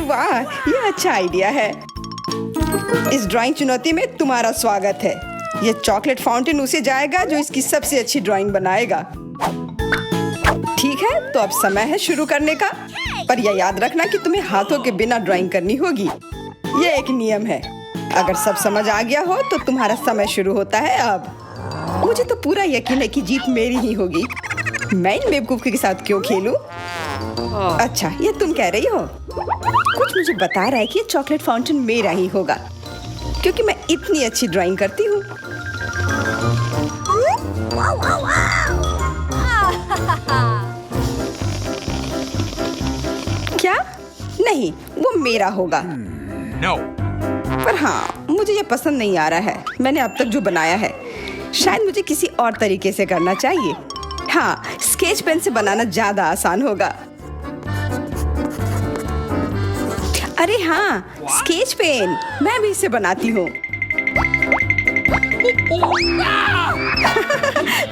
वाह, ये अच्छा आइडिया है। इस ड्राइंग चुनौती में तुम्हारा स्वागत है। ये चॉकलेट फाउंटेन उसे जाएगा जो इसकी सबसे अच्छी ड्राइंग बनाएगा। ठीक है, तो अब समय है शुरू करने का। पर यह याद रखना कि तुम्हें हाथों के बिना ड्राइंग करनी होगी। ये एक नियम है। अगर सब समझ आ गया हो तो तुम्हारा समय शुरू होता है अब। मुझे तो पूरा यकीन है कि जीत मेरी ही होगी। मैं इन बेवकूफ के साथ क्यों खेलूं? अच्छा, ये तुम कह रही हो? कुछ मुझे बता रहा है कि ये चॉकलेट फाउंटेन मेरा ही होगा, क्योंकि मैं इतनी अच्छी ड्राइंग करती हूँ। क्या? नहीं, वो मेरा होगा। No. पर हाँ, मुझे ये पसंद नहीं आ रहा है। मैंने अब तक जो बनाया है, शायद मुझे किसी और तरीके से करना चाहिए। हाँ, स्केच पेन से बनाना ज्यादा आसान होगा। अरे हाँ, स्केच पेन, मैं भी इसे बनाती हूँ।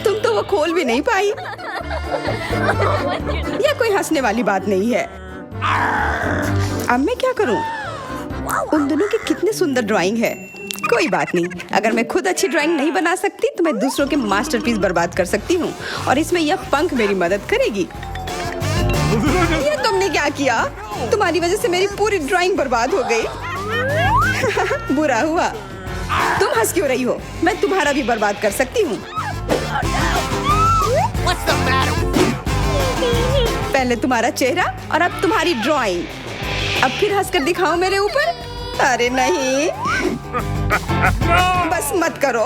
तुम तो वो खोल भी नहीं पाई। यह कोई हंसने वाली बात नहीं है। अब मैं क्या करूँ? उन दोनों की कितनी सुंदर ड्राइंग है। कोई बात नहीं, अगर मैं खुद अच्छी ड्राइंग नहीं बना सकती तो मैं दूसरों के मास्टरपीस बर्बाद कर सकती हूँ, और इसमें यह पंख मेरी मदद करेगी। ये तुमने क्या किया? तुम्हारी वजह से मेरी पूरी ड्राइंग बर्बाद हो गई। बुरा हुआ। तुम हंस क्यों रही हो? मैं तुम्हारा भी बर्बाद कर सकती हूँ। पहले तुम्हारा चेहरा और अब तुम्हारी ड्राइंग। अब फिर हंसकर दिखाओ मेरे ऊपर। अरे नहीं, बस मत करो।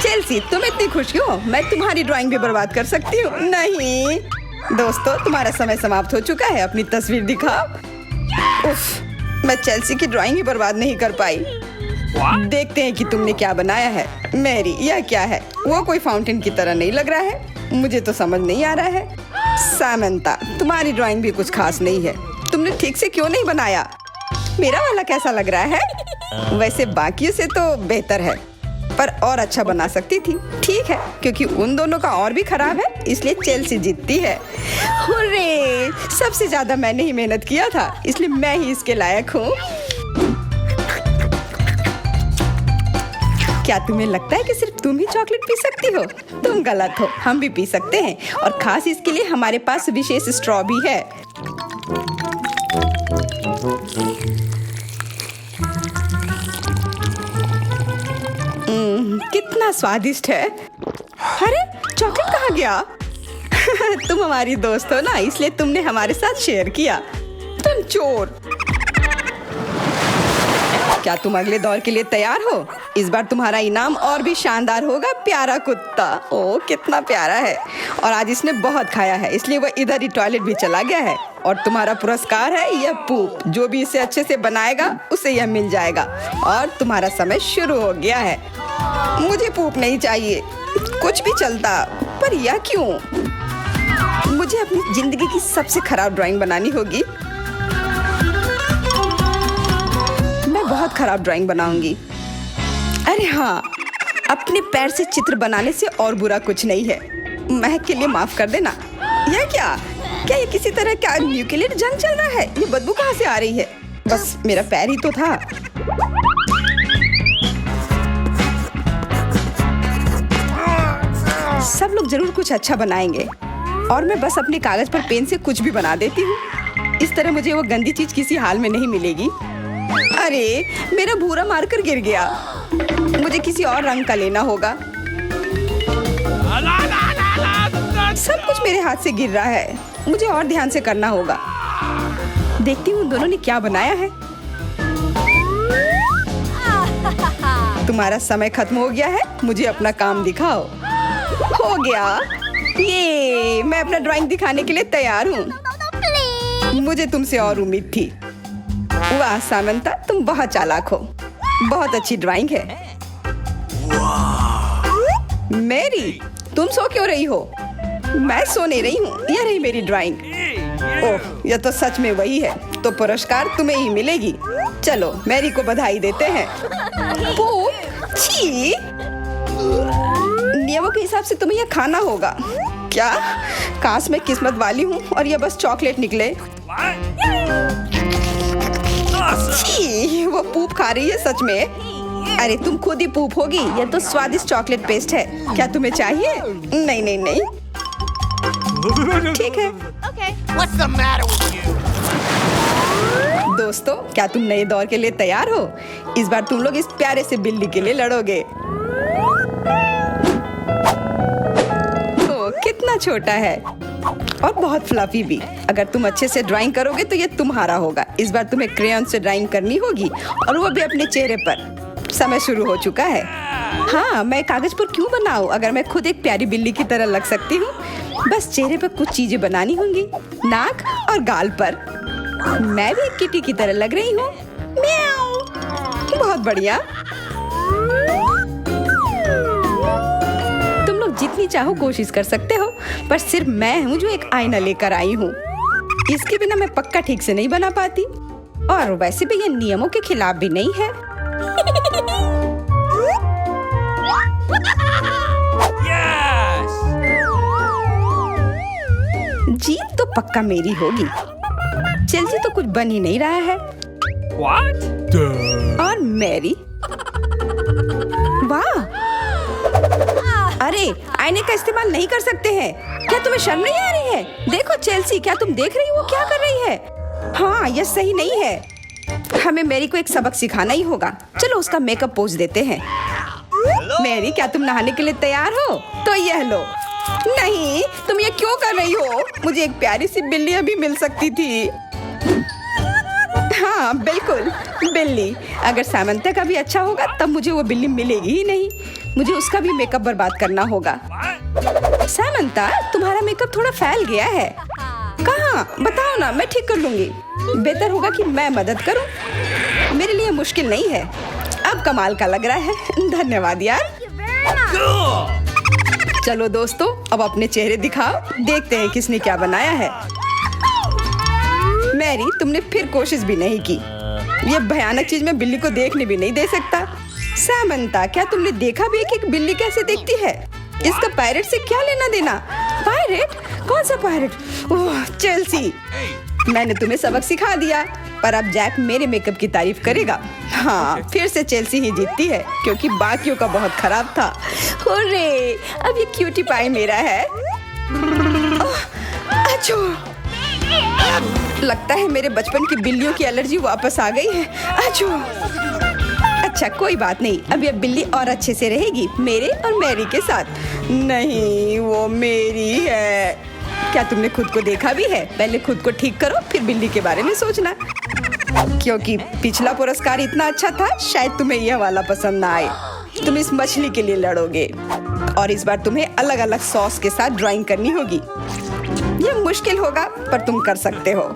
चेल्सी, तुम इतनी खुश क्यों? मैं तुम्हारी ड्राइंग भी बर्बाद कर सकती हूँ। नहीं दोस्तों, तुम्हारा समय समाप्त हो चुका है। अपनी तस्वीर दिखाओ। उफ, मैं चेल्सी की ड्राइंग ही बर्बाद नहीं कर पाई। देखते हैं कि तुमने क्या बनाया है। मैरी, यह क्या है? वो कोई फाउंटेन की तरह नहीं लग रहा है। मुझे तो समझ नहीं आ रहा है। सामंता, तुम्हारी ड्राइंग भी कुछ खास नहीं है। तुमने ठीक से क्यों नहीं बनाया? मेरा वाला कैसा लग रहा है? वैसे बाकियों से तो बेहतर है, पर और अच्छा बना सकती थी। ठीक है, क्योंकि उन दोनों का और भी खराब है, इसलिए चेल्सी जीतती है। हुर्रे! सबसे ज्यादा मैंने ही मेहनत किया था, इसलिए मैं ही इसके लायक हूँ। क्या तुम्हें लगता है कि सिर्फ तुम ही चॉकलेट पी सकती हो? तुम गलत हो, हम भी पी सकते हैं, और खास इसके लिए हमारे पास विशेष स्ट्रॉ भी है। कितना स्वादिष्ट है। अरे, चॉकलेट कहाँ गया? तुम हमारी दोस्त हो ना, इसलिए तुमने हमारे साथ शेयर किया। तुम चोर। क्या तुम अगले दौर के लिए तैयार हो? इस बार तुम्हारा इनाम और भी शानदार होगा, प्यारा कुत्ता। ओह, कितना प्यारा है। और आज इसने बहुत खाया है, इसलिए वह इधर ही टॉयलेट भी चला गया है। और तुम्हारा पुरस्कार है यह पूप। जो भी इसे अच्छे से बनाएगा उसे यह मिल जाएगा। और तुम्हारा समय शुरू हो गया है। मुझे पूप नहीं चाहिए, कुछ भी चलता, पर यह क्यों? मुझे अपनी जिंदगी की सबसे खराब ड्राइंग बनानी होगी। मैं बहुत खराब ड्राइंग बनाऊंगी। अरे हाँ, अपने पैर से चित्र बनाने से और बुरा कुछ नहीं है। महक के लिए माफ कर देना। यह क्या ये किसी तरह का न्यूक्लियर जंग चल रहा है? ये बदबू कहाँ से आ रही है? बस मेरा पैर ही तो था। सब लोग जरूर कुछ अच्छा बनाएंगे, और मैं बस अपने कागज पर पेन से कुछ भी बना देती हूँ। इस तरह मुझे वो गंदी चीज किसी हाल में नहीं मिलेगी। अरे, मेरा भूरा मार्कर गिर गया। मुझे किसी और रंग का लेना होगा। सब कुछ मेरे हाथ से गिर रहा है। मुझे और ध्यान से करना होगा। देखती हूँ दोनों ने क्या बनाया है। तुम्हारा समय खत्म हो गया है, मुझे अपना काम दिखाओ। हो गया। ये मैं अपना ड्राइंग दिखाने के लिए तैयार हूँ। मुझे तुमसे और उम्मीद थी। वाह सामंता, तुम बहुत चालाक हो। बहुत अच्छी ड्राइंग है। मैरी, तुम सो क्यों रही हो? मैं सो नहीं रही हूँ, यह रही मेरी ड्राइंग। ओह, यह तो सच में वही है। तो पुरस्कार तुम्हें ही मिलेगी। चलो, मैरी को बधाई देते हैं। छी! नियमों के हिसाब से तुम्हें यह खाना होगा। क्या? काश मैं किस्मत वाली हूँ और यह बस चॉकलेट निकले। छी, वो पूप खा रही है सच में। अरे तुम खुद ही पूप होगी। ये तो स्वादिष्ट चॉकलेट पेस्ट है। क्या तुम्हें चाहिए? नहीं नहीं नहीं, ठीक है। What's the matter with you? दोस्तों, क्या तुम नए दौर के लिए तैयार हो? इस बार तुम लोग इस प्यारे से बिल्ली के लिए लड़ोगे। ओ, कितना छोटा है और बहुत फ्लफी भी। अगर तुम अच्छे से ड्राइंग करोगे तो ये तुम्हारा होगा। इस बार तुम्हें क्रेयॉन से ड्राइंग करनी होगी और वो भी अपने चेहरे पर। समय शुरू हो चुका है। हाँ, मैं कागज पर क्यों बनाऊं अगर मैं खुद एक प्यारी बिल्ली की तरह लग सकती हूँ। बस चेहरे पर कुछ चीजें बनानी होंगी, नाक और गाल पर। मैं भी एक किटी की तरह लग रही हूँ। म्याऊ। बहुत बढ़िया। तुम लोग जितनी चाहो कोशिश कर सकते हो, पर सिर्फ मैं हूँ जो एक आईना लेकर आई हूँ। इसके बिना मैं पक्का ठीक से नहीं बना पाती, और वैसे भी ये नियमों के खिलाफ भी नहीं है। जीत तो पक्का मेरी होगी। चेल्सी तो कुछ बन ही नहीं रहा है। What? और मैरी, वाह! अरे, आईने का इस्तेमाल नहीं कर सकते हैं। क्या तुम्हें शर्म नहीं आ रही है? देखो चेल्सी, क्या तुम देख रही हो वो क्या कर रही है? हाँ, यह सही नहीं है। हमें मैरी को एक सबक सिखाना ही होगा। चलो उसका मेकअप पोज देते हैं। मैरी, क्या तुम नहाने के लिए तैयार हो? तो यह लो। नहीं, तुम ये क्यों कर रही हो? मुझे एक प्यारी सी बिल्ली अभी मिल सकती थी। हाँ बिल्कुल, बिल्ली। अगर सामंता का भी अच्छा होगा तब मुझे वो बिल्ली मिलेगी ही नहीं। मुझे उसका भी मेकअप बर्बाद करना होगा। सामंता, तुम्हारा मेकअप थोड़ा फैल गया है। कहाँ? बताओ ना, मैं ठीक कर लूंगी। बेहतर होगा कि मैं मदद करूं। मेरे लिए मुश्किल नहीं है। अब कमाल का लग रहा है। धन्यवाद यार। चलो दोस्तों, अब अपने चेहरे दिखाओ। देखते हैं किसने क्या बनाया है। मैरी, तुमने फिर कोशिश भी नहीं की। ये भयानक चीज मैं बिल्ली को देखने भी नहीं दे सकता। सामंता, क्या तुमने देखा भी है कि एक बिल्ली कैसे देखती है? इसका पायरेट से क्या लेना देना? पायरेट? कौन सा पायरेट? ओह, चेल्सी, मैंने तुम्हें सबक सिखा दिया, पर अब जैक मेरे मेकअप की तारीफ करेगा। हाँ, फिर से चेल्सी ही जीतती है क्योंकि बाकियों का बहुत खराब था। हुर्रे, अब ये क्यूटी पाई मेरा है। अच्छो, लगता है मेरे बचपन की बिल्लियों की एलर्जी वापस आ गई है। अच्छो। अच्छा, कोई बात नहीं। अब ये बिल्ली और अच्छे से रहेगी मेरे और मैरी के साथ। नहीं, वो मेरी है। क्या तुमने खुद को देखा भी है? पहले खुद को ठीक करो, फिर बिल्ली के बारे में सोचना। क्योंकि पिछला पुरस्कार इतना अच्छा था, शायद तुम्हें यह वाला पसंद ना आए। तुम इस मछली के लिए लड़ोगे और इस बार तुम्हें अलग अलग सॉस के साथ ड्राइंग करनी होगी। यह मुश्किल होगा, पर तुम कर सकते हो।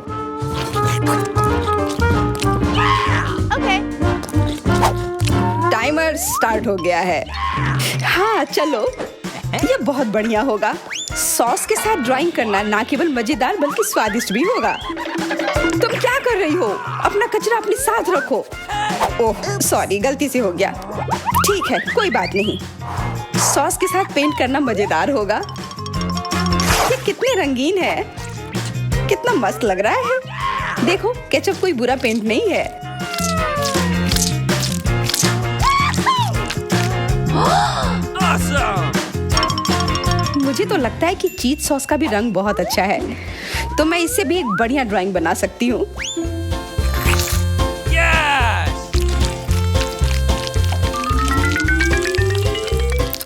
टाइमर स्टार्ट हो गया है। हाँ चलो, यह बहुत बढ़िया होगा। सॉस के साथ ड्राइंग करना ना केवल मजेदार बल्कि स्वादिष्ट भी होगा। तुम क्या कर रही हो? अपना कचरा अपने साथ रखो। ओह सॉरी, गलती से हो गया। ठीक है, कोई बात नहीं। सॉस के साथ पेंट करना मजेदार होगा। ये कितने रंगीन है, कितना मस्त लग रहा है। देखो, केचप कोई बुरा पेंट नहीं है। Awesome! मुझे तो लगता है कि चीज सॉस का भी रंग बहुत अच्छा है, तो मैं इससे भी एक बढ़िया ड्राइंग बना सकती हूँ। Yes!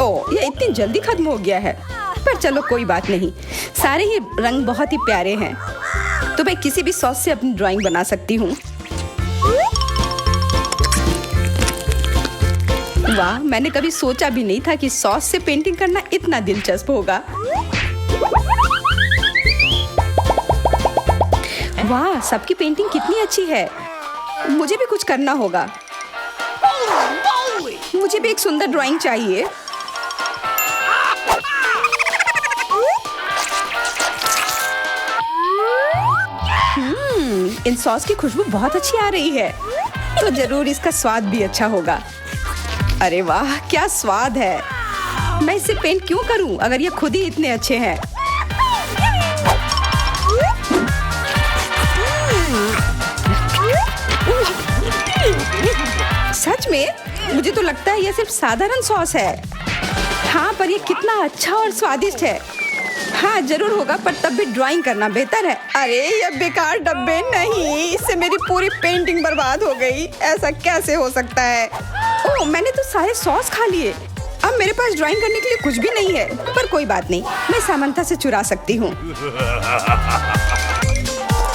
ओह, ये इतनी जल्दी खत्म हो गया है। पर चलो कोई बात नहीं, सारे ही रंग बहुत ही प्यारे हैं, तो मैं किसी भी सॉस से अपनी ड्राइंग बना सकती हूँ। वाह, मैंने कभी सोचा भी नहीं था कि सॉस से पेंटिंग करना इतना दिलचस्प होगा। वाह, सबकी पेंटिंग कितनी अच्छी है। मुझे भी कुछ करना होगा। मुझे भी एक सुंदर ड्राइंग चाहिए। इन सॉस की खुशबू बहुत अच्छी आ रही है, तो जरूर इसका स्वाद भी अच्छा होगा। अरे वाह, क्या स्वाद है। मैं इसे पेंट क्यों करूं अगर ये खुद ही इतने अच्छे हैं। है ये सिर्फ साधारण सॉस है। हाँ, पर ये कितना अच्छा और स्वादिष्ट है। हाँ जरूर होगा, पर तब भी ड्राइंग करना बेहतर है। अरे ये बेकार डब्बे, नहीं, इससे मेरी पूरी पेंटिंग बर्बाद हो गई। ऐसा कैसे हो सकता है? ओह, मैंने तो सारे सॉस खा लिए। अब मेरे पास ड्राइंग करने के लिए कुछ भी नहीं है। पर कोई बात नहीं, मैं सामंथा से चुरा सकती हूँ।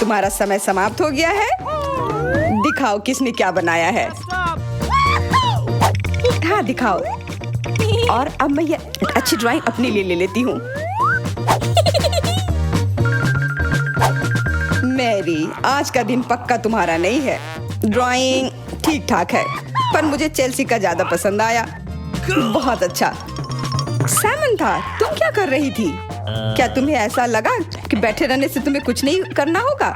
तुम्हारा समय समाप्त हो गया है। दिखाओ किसने क्या बनाया है। हाँ दिखाओ। और अब मैं ये अच्छी ड्राइंग अपने लिए ले लेती हूँ। मैरी, आज का दिन पक्का तुम्हारा नहीं है। ड्राइंग ठीक ठाक है, पर मुझे चेल्सी का ज्यादा पसंद आया। बहुत अच्छा। सैमंथा, तुम क्या कर रही थी? क्या तुम्हें ऐसा लगा कि बैठे रहने से तुम्हें कुछ नहीं करना होगा?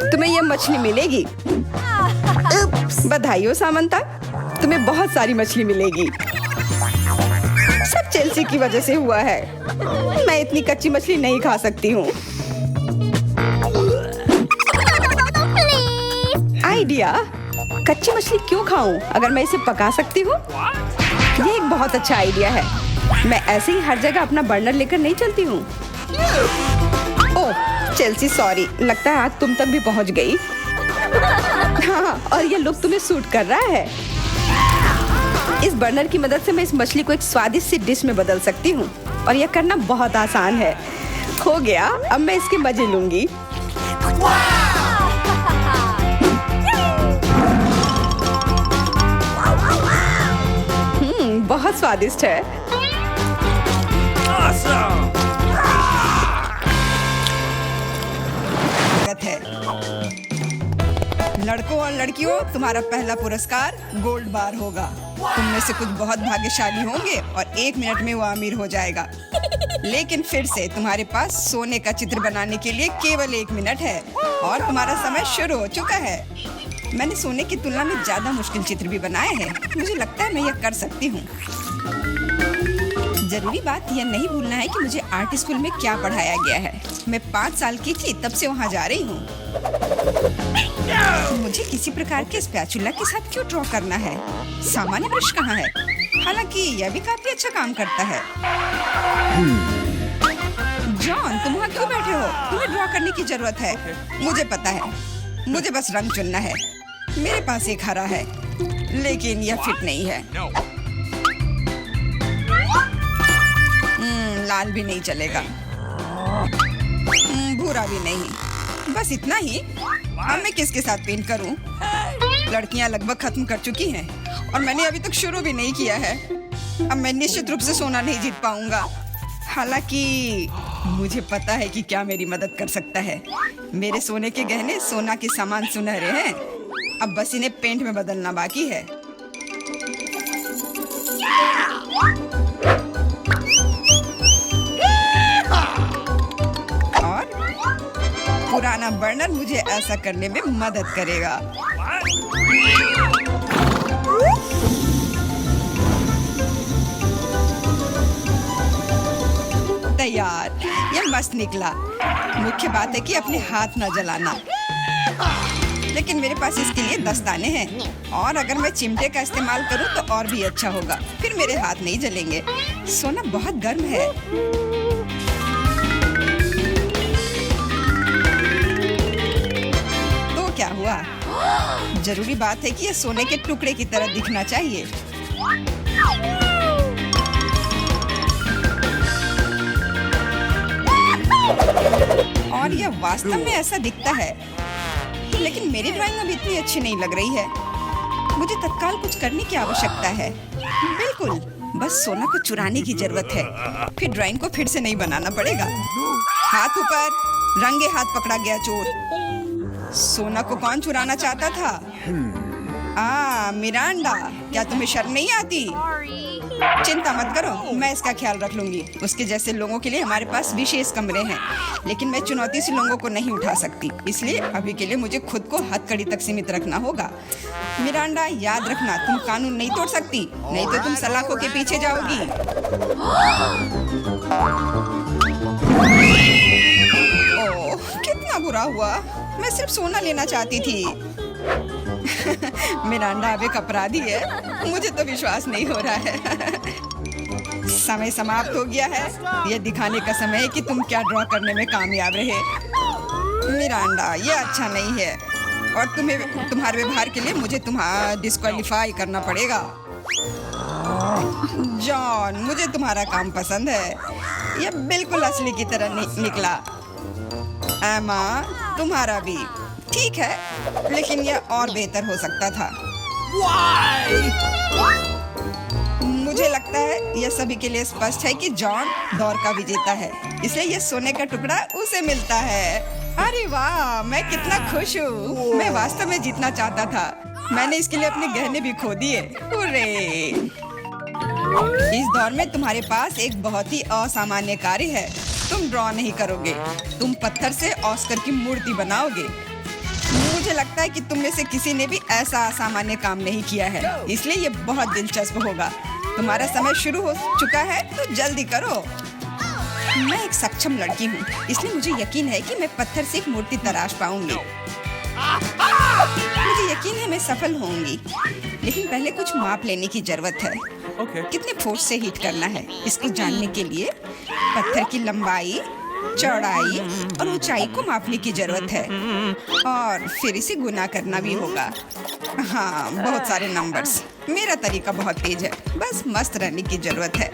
तुम्हें यह मछली मिलेगी। बधाई हो सामंथा, तुम्हें बहुत सारी मछली मिलेगी। सब चेल्सी की वजह से हुआ है। मैं इतनी कच्ची मछली नहीं खा सकती हूँ। आइडिया, कच्ची मछली क्यों खाऊं अगर मैं इसे पका सकती हूँ? ये एक बहुत अच्छा आइडिया है। मैं ऐसे ही हर जगह अपना बर्नर लेकर नहीं चलती हूँ। ओह चेल्सी, सॉरी, लगता है आग तुम तक भी पहुँच गई। हाँ, और ये लुक तुम्हें सूट कर रहा है। इस बर्नर की मदद से मैं इस मछली को एक स्वादिष्ट सी डिश में बदल सकती हूँ, और यह करना बहुत आसान है। हो गया, अब मैं इसके मजे लूंगी। बहुत स्वादिष्ट है। Awesome! लड़कों और लड़कियों, तुम्हारा पहला पुरस्कार गोल्ड बार होगा। तुम में से कुछ बहुत भाग्यशाली होंगे और 1 मिनट में वो अमीर हो जाएगा। लेकिन फिर से तुम्हारे पास सोने का चित्र बनाने के लिए केवल 1 मिनट है और तुम्हारा समय शुरू हो चुका है। मैंने सोने की तुलना में ज्यादा मुश्किल चित्र भी बनाए हैं। मुझे लगता है मैं यह कर सकती हूँ। जरूरी बात यह नहीं भूलना है कि मुझे आर्ट स्कूल में क्या पढ़ाया गया है। मैं 5 साल की थी तब से वहाँ जा रही हूँ। मुझे किसी प्रकार के स्पैचुला के साथ क्यों ड्रॉ करना है? सामान्य ब्रश कहाँ है? हालांकि यह भी काफी अच्छा काम करता है। जॉन, तुम वहाँ क्यों बैठे हो? तुम्हें ड्रॉ करने की जरूरत है। मुझे पता है, मुझे बस रंग चुनना है। मेरे पास एक हरा है, लेकिन यह फिट नहीं है। लाल भी नहीं चलेगा, भूरा भी नहीं। बस इतना ही। अब मैं किसके साथ पेंट करूं? लड़कियां लगभग खत्म कर चुकी हैं और मैंने अभी तक शुरू भी नहीं किया है। अब मैं निश्चित रूप से सोना नहीं जीत पाऊंगा। हालांकि मुझे पता है कि क्या मेरी मदद कर सकता है। मेरे सोने के गहने सोना के समान सुनहरे हैं। अब बस इन्हें पेंट में बदलना बाकी है। और पुराना बर्नर मुझे ऐसा करने में मदद करेगा। तैयार, यह मस्त निकला। मुख्य बात है कि अपने हाथ न जलाना। लेकिन मेरे पास इसके लिए दस्ताने हैं और अगर मैं चिमटे का इस्तेमाल करूं तो और भी अच्छा होगा। फिर मेरे हाथ नहीं जलेंगे। सोना बहुत गर्म है। तो क्या हुआ? जरूरी बात है कि यह सोने के टुकड़े की तरह दिखना चाहिए। और यह वास्तव में ऐसा दिखता है। लेकिन मेरी ड्राइंग अब इतनी अच्छी नहीं लग रही है। मुझे तत्काल कुछ करने की आवश्यकता है। बिल्कुल, बस सोना को चुराने की जरूरत है। फिर ड्राइंग को फिर से नहीं बनाना पड़ेगा। हाथ ऊपर, रंगे हाथ पकड़ा गया चोर। सोना को कौन चुराना चाहता था? मिरांडा, क्या तुम्हें शर्म नहीं आती? चिंता मत करो, मैं इसका ख्याल रख लूंगी। उसके जैसे लोगों के लिए हमारे पास विशेष कमरे हैं, लेकिन मैं चुनौती से लोगों को नहीं उठा सकती। इसलिए अभी के लिए मुझे खुद को हथकड़ी तक सीमित रखना होगा। मिरांडा, याद रखना, तुम कानून नहीं तोड़ सकती, नहीं तो तुम सलाखों के पीछे जाओगी। ओह, कितना बुरा हुआ। मैं सिर्फ सोना लेना चाहती थी। मिरांडा अब एक अपराधी है, मुझे तो विश्वास नहीं हो रहा है। समय समाप्त हो गया है। ये दिखाने का समय है कि तुम क्या ड्रॉ करने में कामयाब रहे। मिरांडा, ये अच्छा नहीं है और तुम्हारे व्यवहार के लिए मुझे तुम्हारा डिस्क्वालीफाई करना पड़ेगा। जॉन, मुझे तुम्हारा काम पसंद है। ये बिल्कुल असली की तरह निकला। एमा, तुम्हारा भी ठीक है, लेकिन यह और बेहतर हो सकता था। मुझे लगता है यह सभी के लिए स्पष्ट है कि जॉन दौर का विजेता है, इसलिए यह सोने का टुकड़ा उसे मिलता है। अरे वाह, मैं कितना खुश हूँ। मैं वास्तव में जीतना चाहता था। मैंने इसके लिए अपने गहने भी खो दिए। हुर्रे! इस दौर में तुम्हारे पास एक बहुत ही असामान्य कार्य है। तुम ड्रॉ नहीं करोगे, तुम पत्थर से ऑस्कर की मूर्ति बनाओगे। मुझे लगता है कि तुम में से किसी ने भी ऐसा असामान्य काम नहीं किया है, इसलिए ये बहुत दिलचस्प होगा। तुम्हारा समय शुरू हो चुका है, तो जल्दी करो। मैं एक सक्षम लड़की हूँ, इसलिए मुझे यकीन है कि मैं पत्थर से एक मूर्ति तराश पाऊंगी। मुझे यकीन है मैं सफल होंगी, लेकिन पहले कुछ माप लेने की जरूरत है। कितने फोर्स से हीट करना है, इसको जानने के लिए पत्थर की लंबाई, चौड़ाई और ऊंचाई को मापने की जरूरत है और फिर इसे गुना करना भी होगा। हाँ, बहुत सारे नंबर्स। मेरा तरीका बहुत तेज है, बस मस्त रहने की जरूरत है।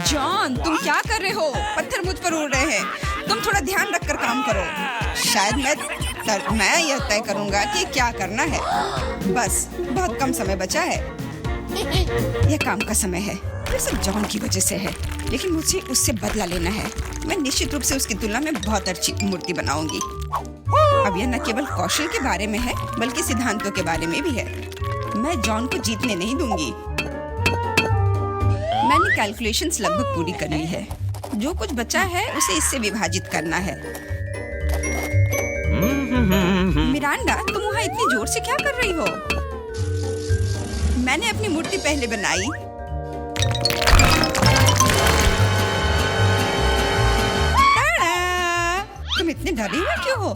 जॉन, तुम क्या कर रहे हो? पत्थर मुझ पर उड़ रहे हैं। तुम थोड़ा ध्यान रखकर काम करो। शायद मैं यह तय करूंगा कि क्या करना है। बस बहुत कम समय बचा है। यह काम का समय है। ये सब जॉन की वजह से है, लेकिन मुझे उससे बदला लेना है। मैं निश्चित रूप से उसकी तुलना में बहुत अच्छी मूर्ति बनाऊंगी। अब यह न केवल कौशल के बारे में है, बल्कि सिद्धांतों के बारे में भी है। मैं जॉन को जीतने नहीं दूंगी। मैंने कैलकुलेशंस लगभग पूरी कर ली है। जो कुछ बचा है उसे इससे विभाजित करना है। मिरांडा, तुम वहाँ इतनी जोर से क्या कर रही हो? मैंने अपनी मूर्ति पहले बनाई। तुम इतने डरे हुए क्यों हो?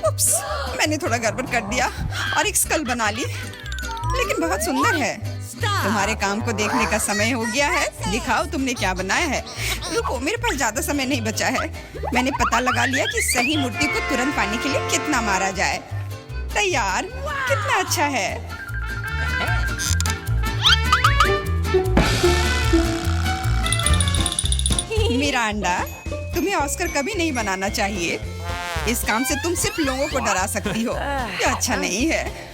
उप्स, मैंने थोड़ा गड़बड़ कर दिया और एक स्कल बना ली, लेकिन बहुत सुंदर है। तुम्हारे काम को देखने का समय हो गया है। दिखाओ तुमने क्या बनाया है। रुको, मेरे पास ज्यादा समय नहीं बचा है। मैंने पता लगा लिया कि सही मूर्ति को तुरंत पाने के लिए कितना मारा जाए। तैयार? कितना अच्छा है। मिरांडा, तुम्हें ऑस्कर कभी नहीं बनाना चाहिए। इस काम से तुम सिर्फ लोगों को डरा सकती हो। ये अच्छा नहीं है।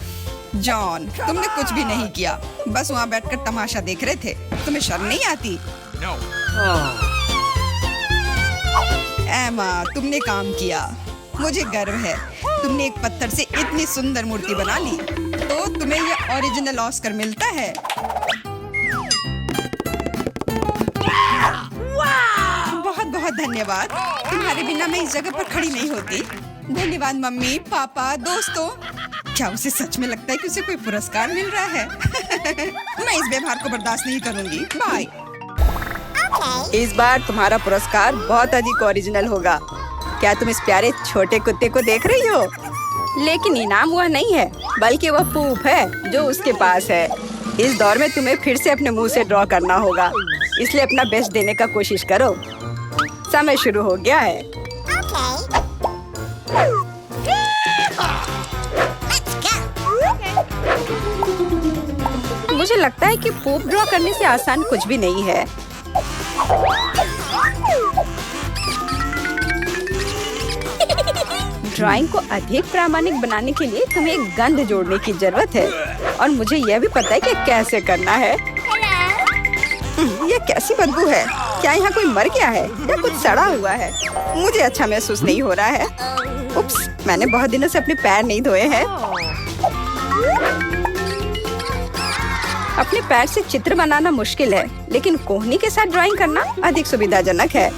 जॉन, तुमने कुछ भी नहीं किया, बस वहाँ बैठकर तमाशा देख रहे थे। तुम्हें शर्म नहीं आती? No. एमा, तुमने काम किया। मुझे गर्व है। तुमने एक पत्थर से इतनी सुंदर मूर्ति बना ली, तो तुम्हें ये ओरिजिनल ऑस्कर मिलता है। बहुत बहुत धन्यवाद। तुम्हारे बिना मैं इस जगह पर खड़ी नहीं होती। धन्यवाद मम्मी, पापा, दोस्तों। क्या उसे सच में लगता है कि उसे कोई पुरस्कार मिल रहा है? मैं इस व्यवहार को बर्दाश्त नहीं करूंगी। बाय। इस बार तुम्हारा पुरस्कार बहुत अधिक ओरिजिनल होगा। क्या तुम इस प्यारे छोटे कुत्ते को देख रही हो? लेकिन इनाम वह नहीं है, बल्कि वह पूप है जो उसके पास है। इस दौर में तुम्हें फिर से अपने मुंह से ड्रॉ करना होगा, इसलिए अपना बेस्ट देने का कोशिश करो। समय शुरू हो गया है। मुझे लगता है कि पूप ड्रॉ करने से आसान कुछ भी नहीं है। ड्राइंग को अधिक प्रामाणिक बनाने के लिए तुम्हें एक गंध जोड़ने की जरूरत है, और मुझे यह भी पता है कि कैसे करना है। यह कैसी बदबू है? क्या यहाँ कोई मर गया है या कुछ सड़ा हुआ है? मुझे अच्छा महसूस नहीं हो रहा है। उप्स, मैंने बहुत दिनों से अपने पैर नहीं धोए हैं। अपने पैर से चित्र बनाना मुश्किल है, लेकिन कोहनी के साथ ड्राइंग करना अधिक सुविधाजनक है।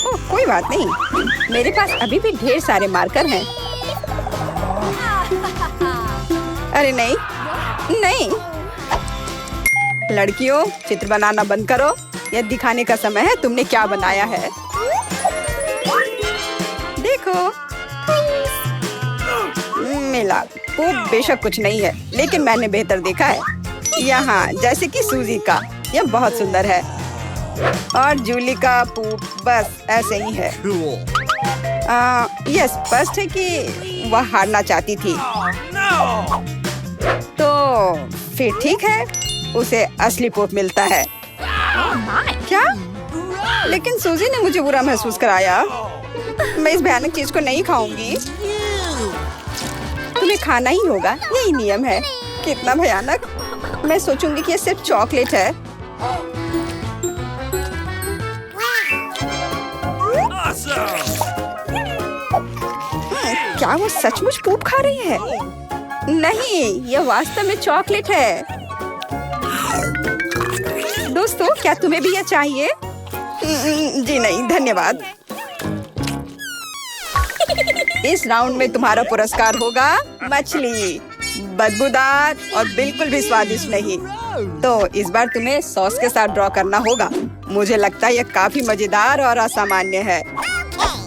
ओह, कोई बात नहीं। मेरे पास अभी भी ढेर सारे मार्कर हैं। अरे नहीं, नहीं। लड़कियों, चित्र बनाना बंद करो। यह दिखाने का समय है तुमने क्या बनाया है। देखो, मिला। वो बेशक कुछ नहीं है, लेकिन मैंने बेहतर देखा है। यहाँ जैसे कि सूजी का, यह बहुत सुंदर है। और जूली का पूप बस ऐसे ही है। यह स्पष्ट है कि वह हारना चाहती थी। No! तो फिर ठीक है, उसे असली पोप मिलता है। क्या? लेकिन सूजी ने मुझे बुरा महसूस कराया। मैं इस भयानक चीज को नहीं खाऊंगी। तुम्हें खाना ही होगा, यही नियम है। कितना भयानक। मैं सोचूंगी कि यह सिर्फ चॉकलेट है। Awesome! क्या वो सचमुच पूप खा रही है? नहीं, यह वास्तव में चॉकलेट है। दोस्तों, क्या तुम्हें भी यह चाहिए? जी नहीं, धन्यवाद। इस राउंड में तुम्हारा पुरस्कार होगा मछली। बदबूदार और बिल्कुल भी स्वादिष्ट नहीं। तो इस बार तुम्हें सॉस के साथ ड्रॉ करना होगा। मुझे लगता है यह काफी मजेदार और असामान्य है।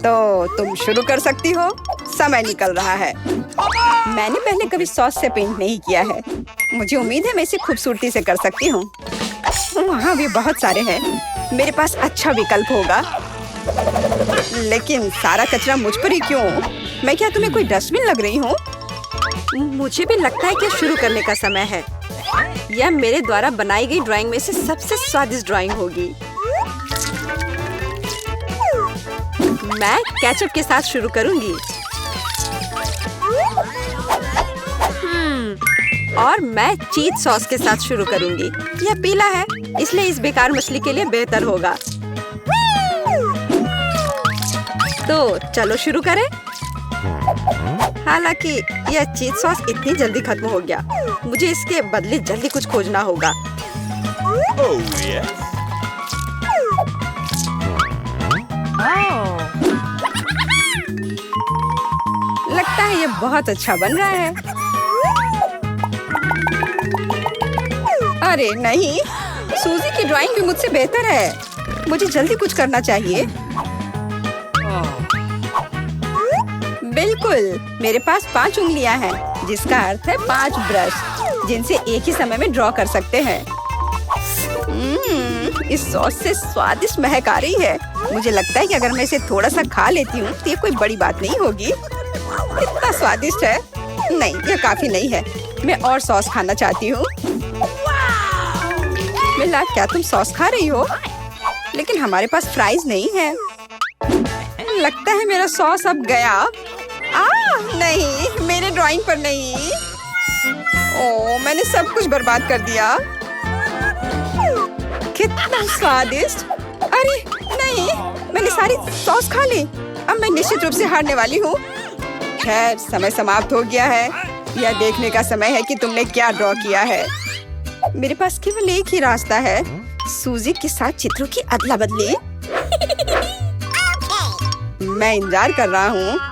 तो तुम शुरू कर सकती हो। समय निकल रहा है। मैंने पहले कभी सॉस से पेंट नहीं किया है। मुझे उम्मीद है मैं इसे खूबसूरती से कर सकती हूँ। वहाँ भी बहुत सारे हैं। मेरे पास अच्छा विकल्प होगा। लेकिन सारा कचरा मुझ पर ही क्यों? मैं क्या तुम्हें कोई डस्टबिन लग रही हूँ? मुझे भी लगता है कि शुरू करने का समय है। यह मेरे द्वारा बनाई गई ड्राइंग में से सबसे स्वादिष्ट ड्राइंग होगी। मैं केचप के साथ शुरू करूंगी। और मैं चीज सॉस के साथ शुरू करूंगी। यह पीला है, इसलिए इस बेकार मछली के लिए बेहतर होगा। तो चलो शुरू करें। हालांकि यह चीज सॉस इतनी जल्दी खत्म हो गया। मुझे इसके बदले जल्दी कुछ खोजना होगा। Oh, yes. लगता है ये बहुत अच्छा बन रहा है। अरे नहीं, सूजी की ड्राइंग भी मुझसे बेहतर है। मुझे जल्दी कुछ करना चाहिए। बिल्कुल, मेरे पास 5 उंगलियां हैं, जिसका अर्थ है 5 ब्रश, जिनसे एक ही समय में ड्रॉ कर सकते हैं। इस सॉस से स्वादिष्ट महक आ रही है। मुझे लगता है कि अगर मैं इसे थोड़ा सा खा लेती हूँ तो ये कोई बड़ी बात नहीं होगी। इतना स्वादिष्ट है। नहीं, यह काफी नहीं है। मैं और सॉस खाना चाहती हूँ। मिला, क्या तुम सॉस खा रही हो? लेकिन हमारे पास फ्राइज नहीं है। लगता है मेरा सॉस अब गया। नहीं, मेरे ड्राइंग पर नहीं। ओह, मैंने सब कुछ बर्बाद कर दिया। कितना स्वादिष्ट। अरे नहीं, मैंने सारी सॉस खा ली। अब मैं निश्चित रूप से हारने वाली हूँ। खैर, समय समाप्त हो गया है। यह देखने का समय है कि तुमने क्या ड्रॉ किया है। मेरे पास केवल एक ही रास्ता है, सूजी के साथ चित्रों की अदला बदली। मैं इंतजार कर रहा हूँ।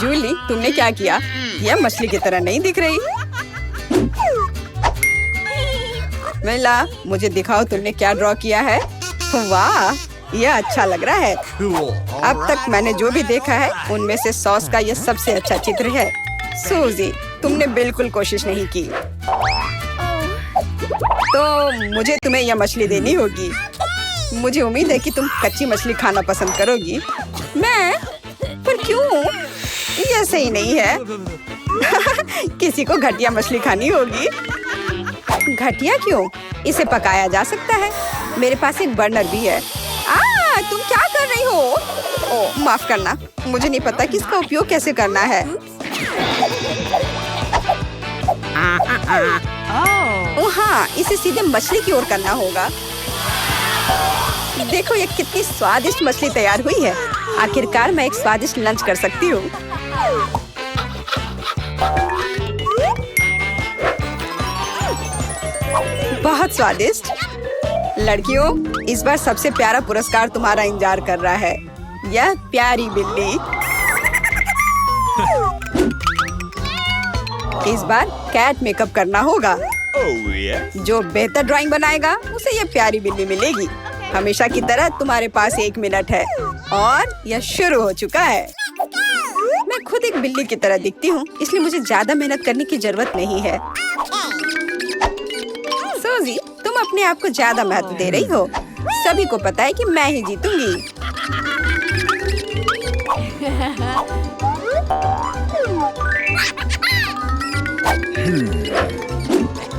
जूली, तुमने क्या किया? यह मछली की तरह नहीं दिख रही। मिला, मुझे दिखाओ तुमने क्या ड्रॉ किया है। वाह, यह अच्छा लग रहा है। अब तक मैंने जो भी देखा है उनमें से सॉस का यह सबसे अच्छा चित्र है। सूजी, तुमने बिल्कुल कोशिश नहीं की। तो मुझे तुम्हें यह मछली देनी होगी। मुझे उम्मीद है कि तुम कच्ची मछली खाना पसंद करोगी। मैं? पर क्यों? यह सही नहीं है। किसी को घटिया मछली खानी होगी। घटिया क्यों? इसे पकाया जा सकता है। मेरे पास एक बर्नर भी है। तुम क्या कर रही हो? ओह, माफ करना, मुझे नहीं पता कि इसका उपयोग कैसे करना है। ओह हाँ, इसे सीधे मछली की ओर करना होगा। देखो ये कितनी स्वादिष्ट मछली तैयार हुई है। आखिरकार मैं एक स्वादिष्ट लंच कर सकती हूँ। बहुत स्वादिष्ट। लड़कियों, इस बार सबसे प्यारा पुरस्कार तुम्हारा इंतजार कर रहा है। यह प्यारी बिल्ली। इस बार कैट मेकअप करना होगा। Oh yeah. जो बेहतर ड्राइंग बनाएगा उसे ये प्यारी बिल्ली मिलेगी। हमेशा की तरह तुम्हारे पास 1 मिनट है और यह शुरू हो चुका है। मैं खुद एक बिल्ली की तरह दिखती हूँ, इसलिए मुझे ज्यादा मेहनत करने की जरूरत नहीं है। सूजी, तुम अपने आप को ज्यादा महत्व दे रही हो। सभी को पता है कि मैं ही जीतूंगी।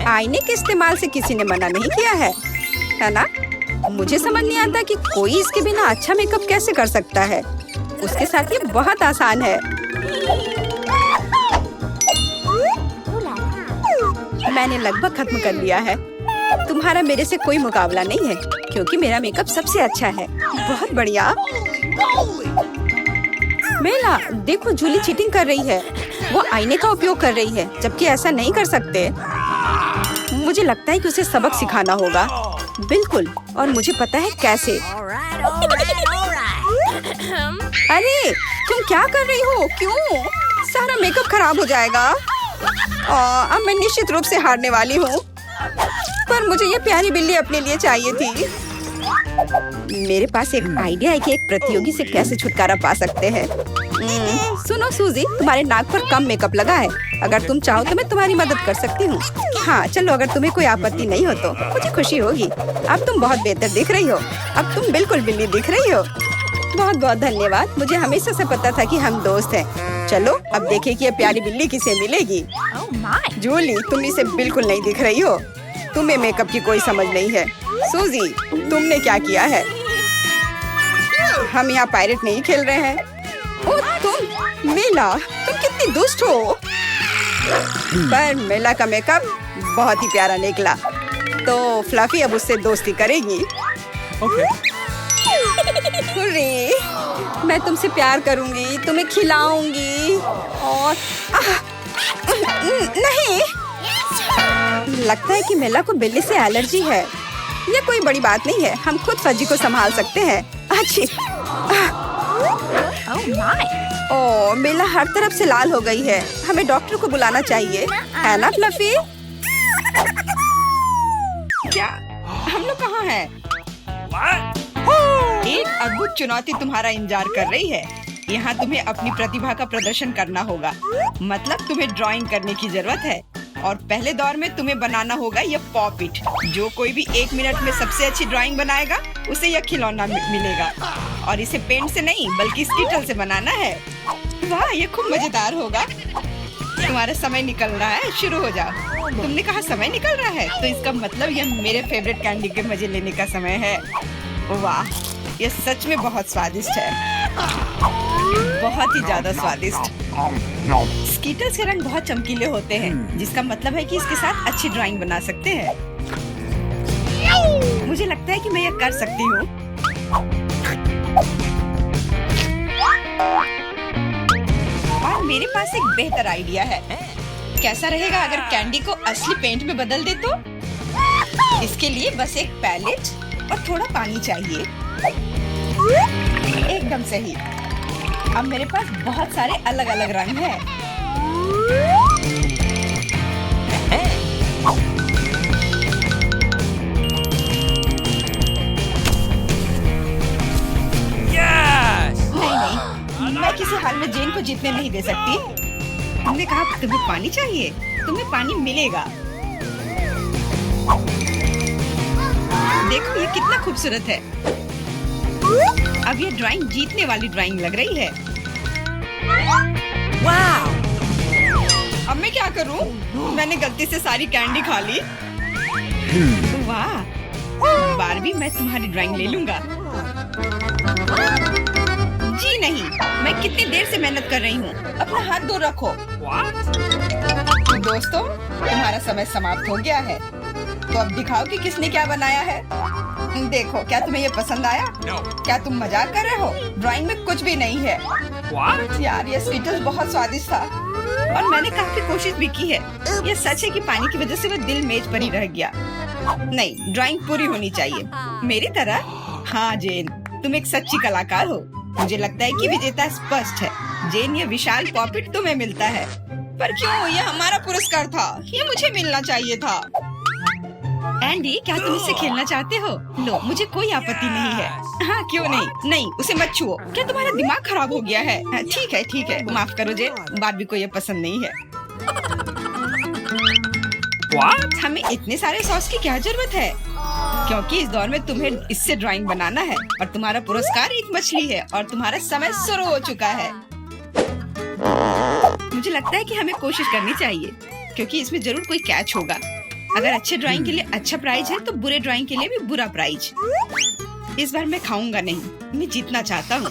आईने के इस्तेमाल से किसी ने मना नहीं किया है ना? मुझे समझ नहीं आता कि कोई इसके बिना अच्छा मेकअप कैसे कर सकता है। उसके साथ ये बहुत आसान है। मैंने लगभग खत्म कर लिया है। तुम्हारा मेरे से कोई मुकाबला नहीं है, क्योंकि मेरा मेकअप सबसे अच्छा है। बहुत बढ़िया। मेला, देखो जूली चीटिंग कर रही है। वो आईने का उपयोग कर रही है, जबकि ऐसा नहीं कर सकते। मुझे लगता है कि उसे सबक सिखाना होगा। बिल्कुल, और मुझे पता है कैसे। अरे, तुम क्या कर रही हो? क्यों? सारा मेकअप खराब हो जाएगा। अब मैं निश्चित रूप से हारने वाली हूँ। पर मुझे ये प्यारी बिल्ली अपने लिए चाहिए थी। मेरे पास एक आइडिया है कि एक प्रतियोगी से कैसे छुटकारा पा सकते हैं। सुनो सूजी, तुम्हारे नाक पर कम मेकअप लगा है। अगर तुम चाहो तो मैं तुम्हारी मदद कर सकती हूँ। हाँ चलो, अगर तुम्हें कोई आपत्ति नहीं हो तो मुझे खुशी होगी। अब तुम बहुत बेहतर दिख रही हो। अब तुम बिल्कुल बिल्ली दिख रही हो। बहुत बहुत धन्यवाद। मुझे हमेशा से पता था कि हम दोस्त हैं। चलो अब देखें कि ये प्यारी बिल्ली किसे मिलेगी। जूली, तुम इसे बिल्कुल नहीं दिख रही हो। तुम्हें मेकअप की कोई समझ नहीं है। सूजी, तुमने क्या किया है? हम यहाँ पायरेट नहीं खेल रहे हैं। ओह तुम, मेला, तुम कितनी दुष्ट हो। पर मेला का मेकअप बहुत ही प्यारा निकला। तो फ्लफी अब उससे दोस्ती करेगी। हुर्रे, मैं तुमसे प्यार करूंगी, तुम्हें खिलाऊंगी और नहीं, लगता है कि मेला को बिल्ली से एलर्जी है। ये कोई बड़ी बात नहीं है, हम खुद फज्जी को संभाल सकते हैं। अच्छी। ओह, मेला हर तरफ से लाल हो गई है। हमें डॉक्टर को बुलाना चाहिए, है ना फ्लफी? क्या हम लोग कहाँ हैं? What? एक अद्भुत चुनौती तुम्हारा इंतजार कर रही है। यहाँ तुम्हें अपनी प्रतिभा का प्रदर्शन करना होगा। मतलब तुम्हें ड्राइंग करने की जरूरत है। और पहले दौर में तुम्हें बनाना होगा यह पॉपिट। जो कोई भी 1 मिनट में सबसे अच्छी ड्राइंग बनाएगा उसे यह खिलौना मिलेगा। और इसे पेंट से नहीं बल्कि स्कीटल से बनाना है। वाह, ये खूब मजेदार होगा। तुम्हारा समय निकल रहा है, शुरू हो जाओ। तुमने कहा समय निकल रहा है, तो इसका मतलब यह मेरे फेवरेट कैंडी के मजे लेने का समय है। वाह, यह सच में बहुत स्वादिष्ट है। बहुत ही ज्यादा स्वादिष्ट। स्कीटल्स के रंग बहुत चमकीले होते हैं, जिसका मतलब है कि इसके साथ अच्छी ड्राइंग बना सकते हैं। मुझे लगता है कि मैं यह कर सकती हूँ। और मेरे पास एक बेहतर आइडिया है। कैसा रहेगा अगर कैंडी को असली पेंट में बदल दे तो? इसके लिए बस एक पैलेट और थोड़ा पानी चाहिए। एकदम सही। अब मेरे पास बहुत सारे अलग अलग रंग हैं। Yes! नहीं, मैं किसी हाल में जेन को जीतने नहीं दे सकती। तुमने कहा तुम्हें पानी चाहिए, तुम्हें पानी मिलेगा। देखो ये कितना खूबसूरत है। अब ये ड्राइंग जीतने वाली ड्राइंग लग रही है। Wow! अब मैं क्या करूं? मैंने गलती से सारी कैंडी खा ली। वाह, बारबी, मैं तुम्हारी ड्राइंग ले लूंगा। जी नहीं, मैं कितनी देर से मेहनत कर रही हूँ। अपना हाथ दूर रखो। What? दोस्तों, तुम्हारा समय समाप्त हो गया है। तो अब दिखाओ कि किसने क्या बनाया है। देखो, क्या तुम्हें ये पसंद आया? No. क्या तुम मजाक कर रहे हो? ड्राइंग में कुछ भी नहीं है। What? यार, ये स्कीटल्स बहुत स्वादिष्ट था और मैंने काफी कोशिश भी की है। ये सच है कि पानी की वजह से वो दिल मेज पर ही रह गया। नहीं, ड्राइंग पूरी होनी चाहिए मेरी तरह। हाँ जेन, तुम एक सच्ची कलाकार हो। मुझे लगता है कि विजेता स्पष्ट है। जेन, ये विशाल पॉकेट तुम्हें मिलता है। पर क्यों? ये हमारा पुरस्कार था, ये मुझे मिलना चाहिए था। एंडी, क्या तुम इससे खेलना चाहते हो? लो, मुझे कोई आपत्ति नहीं है। हाँ, क्यों नहीं? नहीं, उसे मत छुओ। क्या तुम्हारा दिमाग खराब हो गया है? ठीक है, ठीक है, माफ करो जेन, बारबी को ये पसंद नहीं है। What? हमें इतने सारे सॉस की क्या जरूरत है? क्योंकि इस दौर में तुम्हें इससे ड्राइंग बनाना है और तुम्हारा पुरस्कार एक मछली है और तुम्हारा समय शुरू हो चुका है। मुझे लगता है कि हमें कोशिश करनी चाहिए क्योंकि इसमें जरूर कोई कैच होगा। अगर अच्छे ड्राइंग के लिए अच्छा प्राइज है तो बुरे ड्राइंग के लिए भी बुरा प्राइज। इस बार मैं खाऊंगा नहीं, मैं जीतना चाहता हूँ।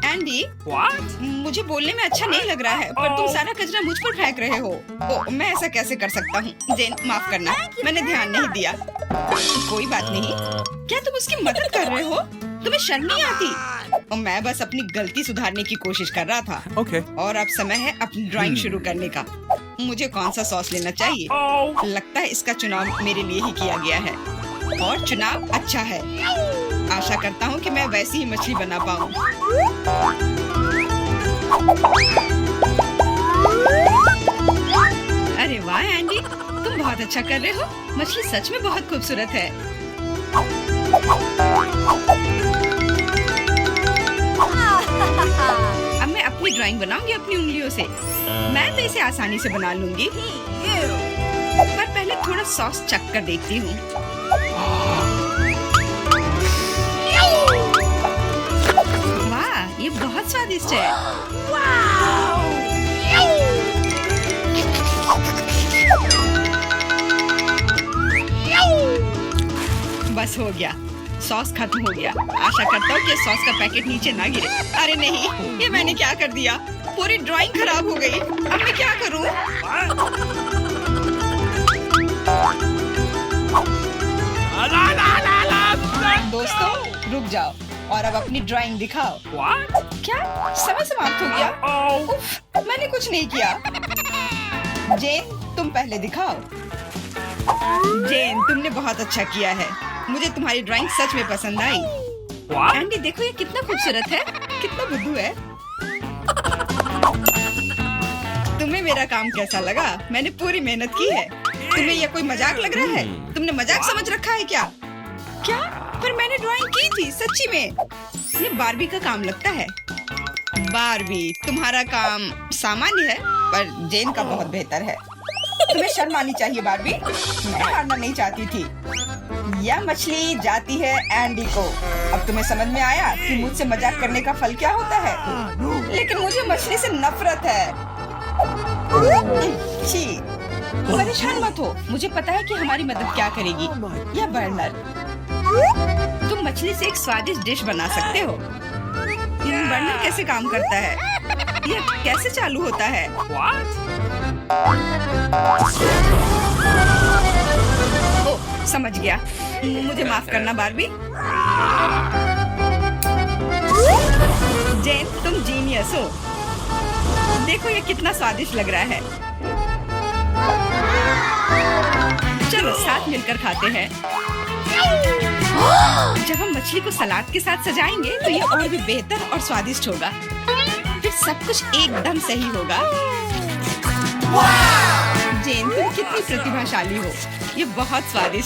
Andy, What? मुझे बोलने में अच्छा नहीं लग रहा है, पर तुम सारा कचरा मुझ पर फेंक रहे हो। ओ, मैं ऐसा कैसे कर सकता हूँ? जेन, माफ करना, मैंने ध्यान नहीं दिया। कोई बात नहीं। क्या तुम उसकी मदद कर रहे हो? तुम्हें शर्म नहीं आती? और मैं बस अपनी गलती सुधारने की कोशिश कर रहा था। Okay. और अब समय है अपनी ड्राइंग शुरू करने का। मुझे कौन सा सॉस लेना चाहिए? Oh. लगता है इसका चुनाव मेरे लिए ही किया गया है और चुनाव अच्छा है। आशा करता हूँ कि मैं वैसी ही मछली बना पाऊँ। अरे वाह एंडी, तुम बहुत अच्छा कर रहे हो। मछली सच में बहुत खूबसूरत है। अब मैं अपनी ड्राइंग बनाऊंगी अपनी उंगलियों से। मैं तो इसे आसानी से बना लूंगी। पर पहले थोड़ा सॉस चख कर देखती हूँ। वाह, ये बहुत स्वादिष्ट है। बस हो गया, सॉस खत्म हो गया। आशा करता हूँ कि सॉस का पैकेट नीचे ना गिरे। अरे नहीं, ये मैंने क्या कर दिया? पूरी ड्राइंग खराब हो गई। अब मैं क्या करूँ? दोस्तों, रुक जाओ और अब अपनी ड्राइंग दिखाओ। What? क्या समय समाप्त हो गया? Oh. उफ, मैंने कुछ नहीं किया। जेन, तुम पहले दिखाओ। जेन, तुमने बहुत अच्छा किया है। मुझे तुम्हारी ड्राइंग सच में पसंद आई। What? एंडी, देखो ये कितना खूबसूरत है, कितना बुद्धू है। तुम्हें मेरा काम कैसा लगा? मैंने पूरी मेहनत की है। तुम्हें यह कोई मजाक लग रहा है? तुमने मजाक समझ रखा है क्या? क्या? पर मैंने ड्राइंग की थी सच्ची में। ये बारबी का काम लगता है। बारबी, तुम्हारा काम सामान्य है पर जेन का बहुत बेहतर है। तुम्हें शर्म आनी चाहिए बारबी। मैं हारना नहीं चाहती थी। यह मछली जाती है एंडी को। अब तुम्हें समझ में आया कि मुझसे मजाक करने का फल क्या होता है? लेकिन मुझे मछली से नफरत है। छी, परेशान मत हो। मुझे पता है कि हमारी मदद क्या करेगी। यह बर्नर। तुम मछली से एक स्वादिष्ट डिश बना सकते हो। बर्नर कैसे काम करता है? यह कैसे चालू होता है? What? ओह, समझ गया। मुझे माफ करना बारबी। जेन, तुम जीनियस हो। देखो ये कितना स्वादिष्ट लग रहा है। चलो साथ मिलकर खाते हैं। जब हम मछली को सलाद के साथ सजाएंगे तो ये और भी बेहतर और स्वादिष्ट होगा। फिर सब कुछ एकदम सही होगा। जेन, तुम कितनी प्रतिभाशाली हो। ये बहुत स्वादिष्ट